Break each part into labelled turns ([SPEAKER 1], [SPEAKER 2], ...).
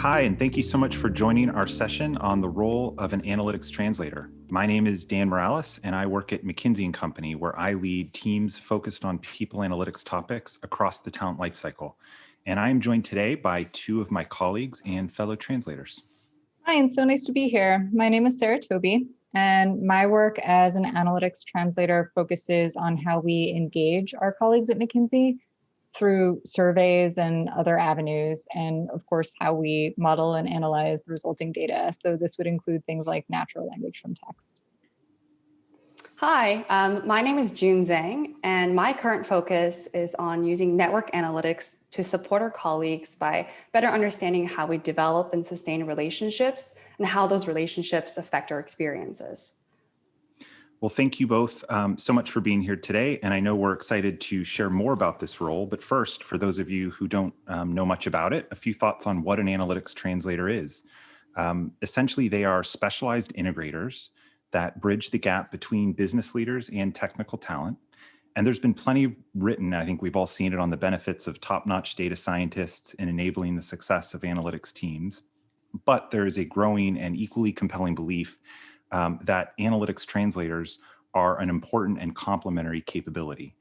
[SPEAKER 1] Hi, and thank you so much for joining our session on the role of an analytics translator. My name is Dan Morales, and I work at McKinsey & Company, where I lead teams focused on people analytics topics across the talent lifecycle. And I am joined today by two of my colleagues and fellow translators.
[SPEAKER 2] Hi, and so nice to be here. My name is Sarah Toby, and my work as an analytics translator focuses on how we engage our colleagues at McKinsey through surveys and other avenues, and of course, how we model and analyze the resulting data. So this would include things like natural language from text.
[SPEAKER 3] Hi, my name is June Zhang, and my current focus is on using network analytics to support our colleagues by better understanding how we develop and sustain relationships and how those relationships affect our experiences.
[SPEAKER 1] Well, thank you both so much for being here today. And I know we're excited to share more about this role. But first, for those of you who don't know much about it, a few thoughts on what an analytics translator is. Essentially, they are specialized integrators that bridge the gap between business leaders and technical talent. And there's been plenty written, I think we've all seen it, on the benefits of top-notch data scientists in enabling the success of analytics teams. But there is a growing and equally compelling belief that analytics translators are an important and complementary capability.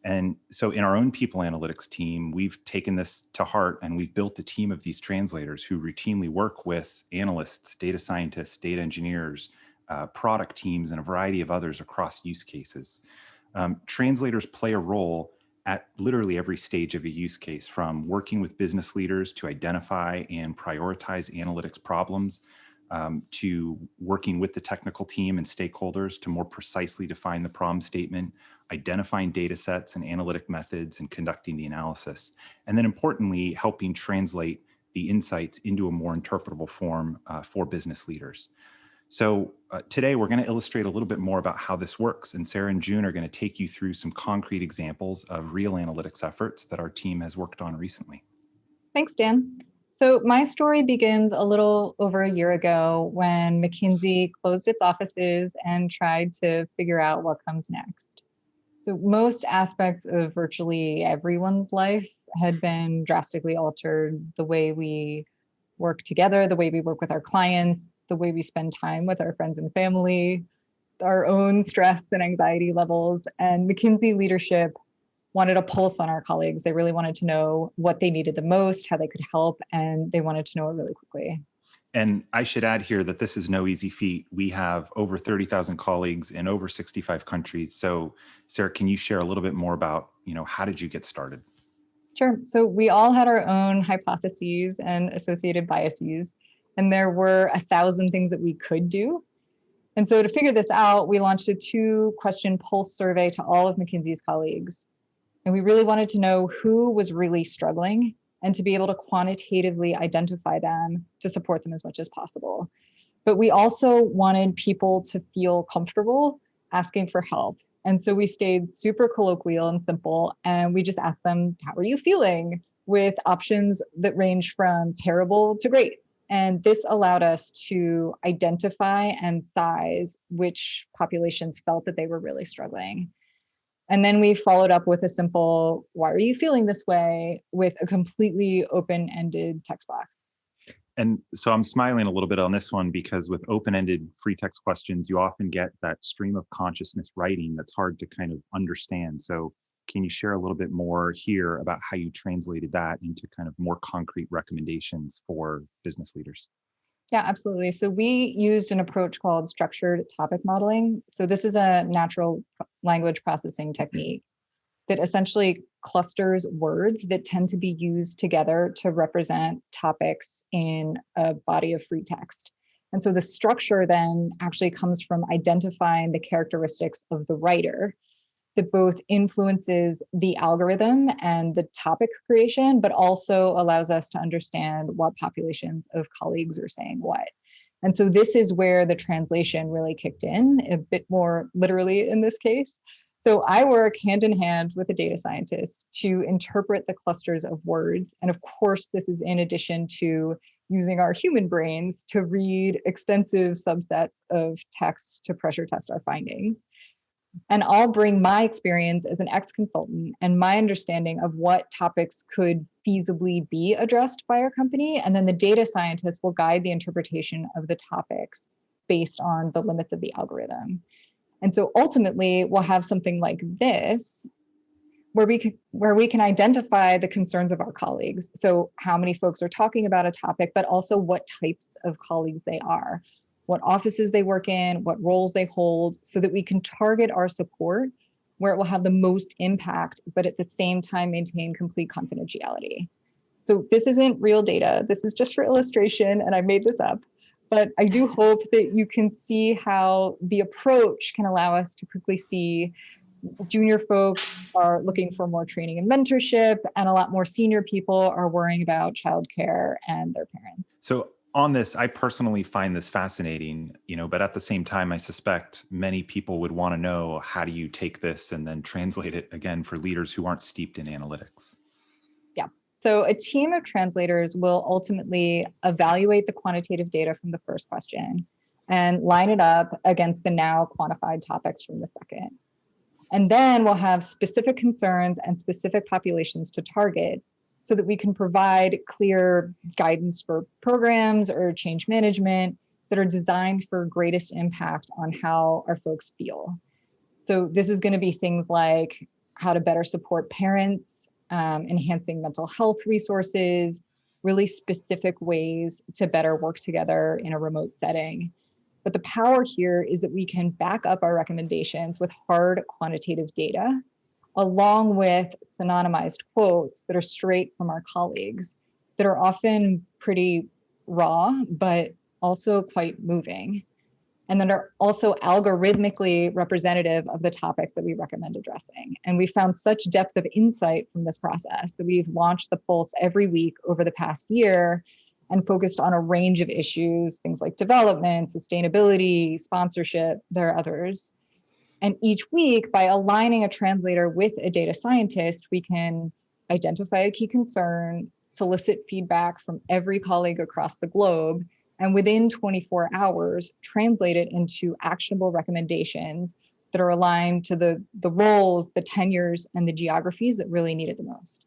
[SPEAKER 1] And so in our own people analytics team, we've taken this to heart, and we've built a team of these translators who routinely work with analysts, data scientists, data engineers, product teams, and a variety of others across use cases. Translators play a role at literally every stage of a use case, from working with business leaders to identify and prioritize analytics problems, to working with the technical team and stakeholders to more precisely define the problem statement, identifying data sets and analytic methods, and conducting the analysis. And then importantly, helping translate the insights into a more interpretable form for business leaders. So today we're going to illustrate a little bit more about how this works, and Sarah and June are going to take you through some concrete examples of real analytics efforts that our team has worked on recently.
[SPEAKER 2] Thanks, Dan. So my story begins a little over a year ago when McKinsey closed its offices and tried to figure out what comes next. So most aspects of virtually everyone's life had been drastically altered. The way we work together, the way we work with our clients, the way we spend time with our friends and family, our own stress and anxiety levels. And McKinsey leadership wanted a pulse on our colleagues. They really wanted to know what they needed the most, how they could help, and they wanted to know it really quickly.
[SPEAKER 1] And I should add here that this is no easy feat. We have over 30,000 colleagues in over 65 countries. So Sarah, can you share a little bit more about, how did you get started?
[SPEAKER 2] Sure. So we all had our own hypotheses and associated biases, and there were 1,000 things that we could do. And so to figure this out, we launched a 2-question pulse survey to all of McKinsey's colleagues. And we really wanted to know who was really struggling and to be able to quantitatively identify them to support them as much as possible. But we also wanted people to feel comfortable asking for help. And so we stayed super colloquial and simple, and we just asked them, how are you feeling? With options that range from terrible to great. And this allowed us to identify and size which populations felt that they were really struggling. And then we followed up with a simple, why are you feeling this way, with a completely open-ended text box.
[SPEAKER 1] And so I'm smiling a little bit on this one because with open-ended free text questions, you often get that stream of consciousness writing that's hard to kind of understand. So can you share a little bit more here about how you translated that into kind of more concrete recommendations for business leaders?
[SPEAKER 2] Yeah, absolutely. So we used an approach called structured topic modeling. So this is a natural language processing technique that essentially clusters words that tend to be used together to represent topics in a body of free text. And so the structure then actually comes from identifying the characteristics of the writer that both influences the algorithm and the topic creation, but also allows us to understand what populations of colleagues are saying what. And so this is where the translation really kicked in, a bit more literally in this case. So I work hand in hand with a data scientist to interpret the clusters of words. And of course, this is in addition to using our human brains to read extensive subsets of text to pressure test our findings. And I'll bring my experience as an ex-consultant and my understanding of what topics could feasibly be addressed by our company. And then the data scientist will guide the interpretation of the topics based on the limits of the algorithm. And so ultimately, we'll have something like this, where we can identify the concerns of our colleagues. So how many folks are talking about a topic, but also what types of colleagues they are, what offices they work in, what roles they hold, so that we can target our support where it will have the most impact, but at the same time maintain complete confidentiality. So this isn't real data. This is just for illustration, and I made this up. But I do hope that you can see how the approach can allow us to quickly see junior folks are looking for more training and mentorship, and a lot more senior people are worrying about childcare and their parents.
[SPEAKER 1] So on this, I personally find this fascinating, but at the same time, I suspect many people would want to know, how do you take this and then translate it again for leaders who aren't steeped in analytics?
[SPEAKER 2] Yeah. So a team of translators will ultimately evaluate the quantitative data from the first question and line it up against the now quantified topics from the second. And then we'll have specific concerns and specific populations to target so that we can provide clear guidance for programs or change management that are designed for greatest impact on how our folks feel. So this is going to be things like how to better support parents, enhancing mental health resources, really specific ways to better work together in a remote setting. But the power here is that we can back up our recommendations with hard quantitative data, along with synonymized quotes that are straight from our colleagues, that are often pretty raw, but also quite moving, and that are also algorithmically representative of the topics that we recommend addressing. And we found such depth of insight from this process that we've launched the Pulse every week over the past year and focused on a range of issues, things like development, sustainability, sponsorship, there are others. And each week, by aligning a translator with a data scientist, we can identify a key concern, solicit feedback from every colleague across the globe, and within 24 hours, translate it into actionable recommendations that are aligned to the roles, the tenures, and the geographies that really need it the most.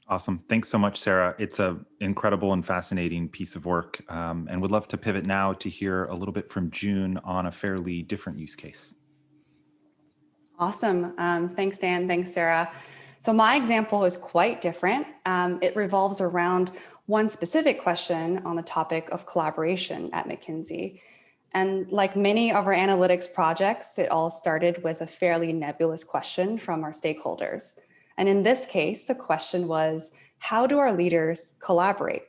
[SPEAKER 1] Awesome. Thanks so much, Sarah. It's an incredible and fascinating piece of work, and would love to pivot now to hear a little bit from June on a fairly different use case.
[SPEAKER 3] Awesome. Thanks, Dan. Thanks, Sarah. So my example is quite different. It revolves around one specific question on the topic of collaboration at McKinsey. And like many of our analytics projects, it all started with a fairly nebulous question from our stakeholders. And in this case, the question was, how do our leaders collaborate?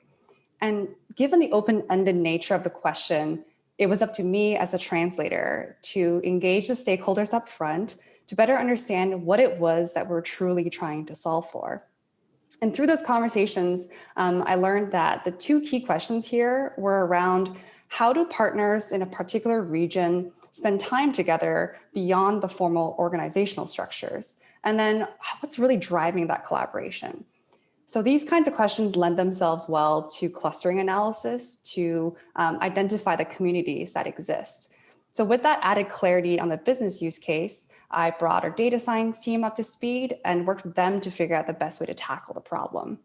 [SPEAKER 3] And given the open-ended nature of the question, it was up to me as a translator to engage the stakeholders up front to better understand what it was that we're truly trying to solve for. And through those conversations, I learned that the two key questions here were around, how do partners in a particular region spend time together beyond the formal organizational structures? And then what's really driving that collaboration? So these kinds of questions lend themselves well to clustering analysis to identify the communities that exist. So with that added clarity on the business use case, I brought our data science team up to speed and worked with them to figure out the best way to tackle the problem.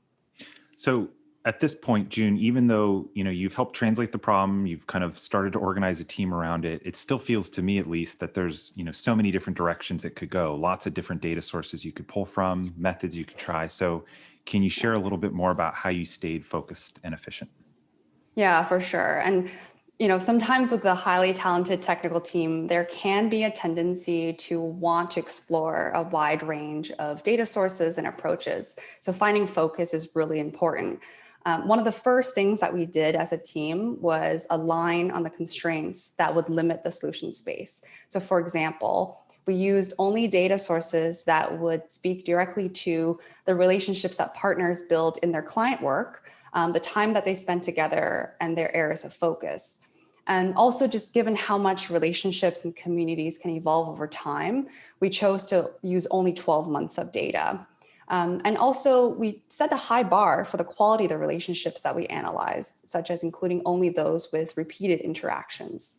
[SPEAKER 1] So at this point, June, even though you've helped translate the problem, you've kind of started to organize a team around it, it still feels to me at least that there's so many different directions it could go, lots of different data sources you could pull from, methods you could try. So can you share a little bit more about how you stayed focused and efficient?
[SPEAKER 3] Yeah, for sure. And sometimes with a highly talented technical team, there can be a tendency to want to explore a wide range of data sources and approaches. So finding focus is really important. One of the first things that we did as a team was align on the constraints that would limit the solution space. So for example, we used only data sources that would speak directly to the relationships that partners build in their client work, the time that they spend together, and their areas of focus. And also, just given how much relationships and communities can evolve over time, we chose to use only 12 months of data. And also, we set a high bar for the quality of the relationships that we analyzed, such as including only those with repeated interactions.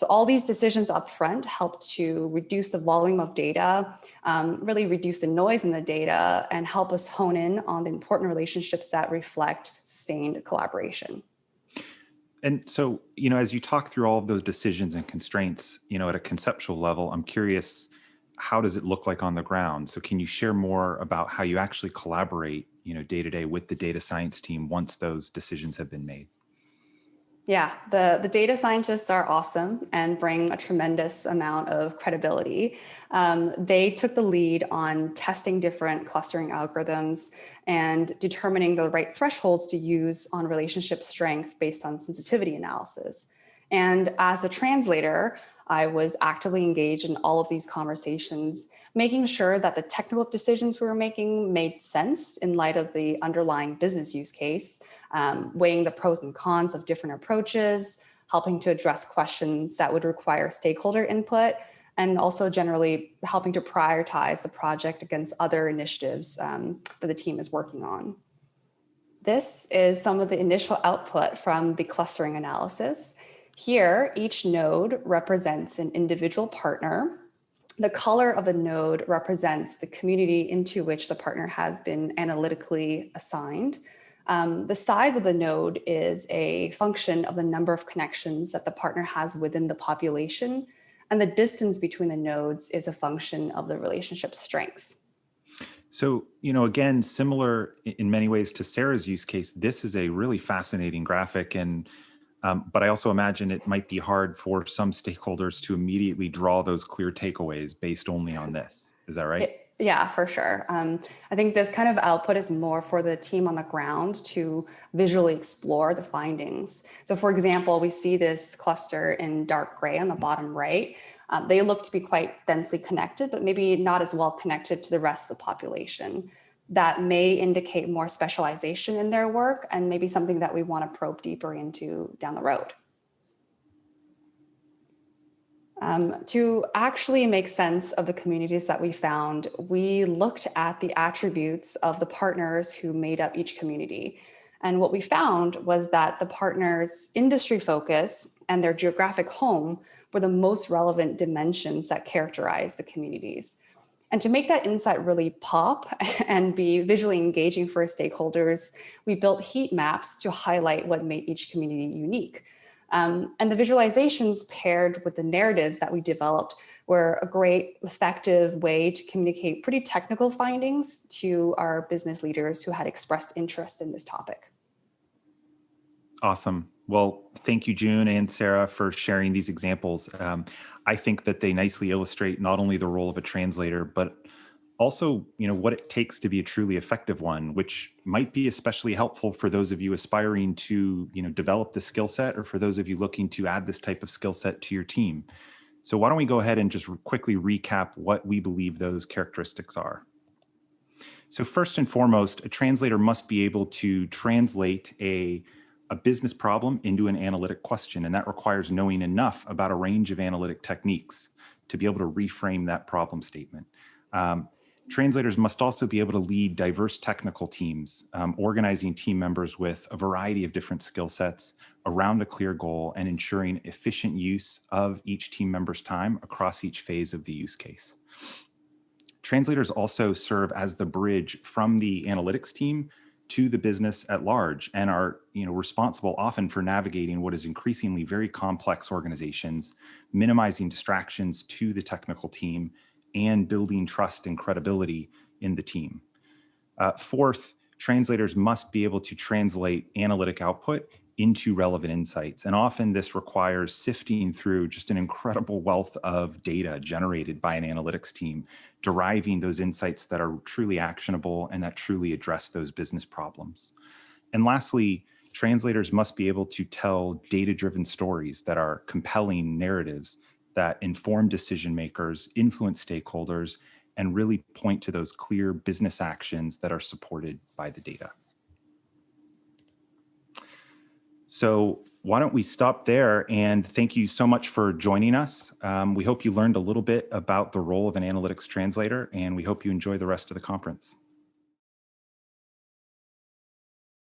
[SPEAKER 3] So all these decisions upfront help to reduce the volume of data, really reduce the noise in the data, and help us hone in on the important relationships that reflect sustained collaboration.
[SPEAKER 1] And so, as you talk through all of those decisions and constraints, at a conceptual level, I'm curious, how does it look like on the ground? So can you share more about how you actually collaborate, day to day with the data science team once those decisions have been made?
[SPEAKER 3] Yeah, the data scientists are awesome and bring a tremendous amount of credibility. They took the lead on testing different clustering algorithms and determining the right thresholds to use on relationship strength based on sensitivity analysis. And as the translator, I was actively engaged in all of these conversations, making sure that the technical decisions we were making made sense in light of the underlying business use case, weighing the pros and cons of different approaches, helping to address questions that would require stakeholder input, and also generally helping to prioritize the project against other initiatives that the team is working on. This is some of the initial output from the clustering analysis. Here, each node represents an individual partner. The color of the node represents the community into which the partner has been analytically assigned. The size of the node is a function of the number of connections that the partner has within the population, and the distance between the nodes is a function of the relationship strength.
[SPEAKER 1] So, again, similar in many ways to Sarah's use case, this is a really fascinating graphic. But I also imagine it might be hard for some stakeholders to immediately draw those clear takeaways based only on this. Is that right?
[SPEAKER 3] Yeah, for sure. I think this kind of output is more for the team on the ground to visually explore the findings. So for example, we see this cluster in dark gray on the bottom right. They look to be quite densely connected, but maybe not as well connected to the rest of the population. That may indicate more specialization in their work and maybe something that we want to probe deeper into down the road. To actually make sense of the communities that we found, we looked at the attributes of the partners who made up each community. And what we found was that the partners' industry focus and their geographic home were the most relevant dimensions that characterize the communities. And to make that insight really pop and be visually engaging for stakeholders, we built heat maps to highlight what made each community unique. And the visualizations paired with the narratives that we developed were a great, effective way to communicate pretty technical findings to our business leaders who had expressed interest in this topic.
[SPEAKER 1] Awesome. Well, thank you, June and Sarah, for sharing these examples. I think that they nicely illustrate not only the role of a translator, but also, what it takes to be a truly effective one, which might be especially helpful for those of you aspiring to, develop the skill set, or for those of you looking to add this type of skill set to your team. So why don't we go ahead and just quickly recap what we believe those characteristics are. So first and foremost, a translator must be able to translate a business problem into an analytic question, and that requires knowing enough about a range of analytic techniques to be able to reframe that problem statement. Translators must also be able to lead diverse technical teams, organizing team members with a variety of different skill sets around a clear goal and ensuring efficient use of each team member's time across each phase of the use case. Translators also serve as the bridge from the analytics team to the business at large and are responsible often for navigating what is increasingly very complex organizations, minimizing distractions to the technical team, and building trust and credibility in the team. Fourth, translators must be able to translate analytic output into relevant insights. And often this requires sifting through just an incredible wealth of data generated by an analytics team, deriving those insights that are truly actionable and that truly address those business problems. And lastly, translators must be able to tell data-driven stories that are compelling narratives that inform decision makers, influence stakeholders, and really point to those clear business actions that are supported by the data. So why don't we stop there, and thank you so much for joining us. We hope you learned a little bit about the role of an analytics translator, and we hope you enjoy the rest of the conference.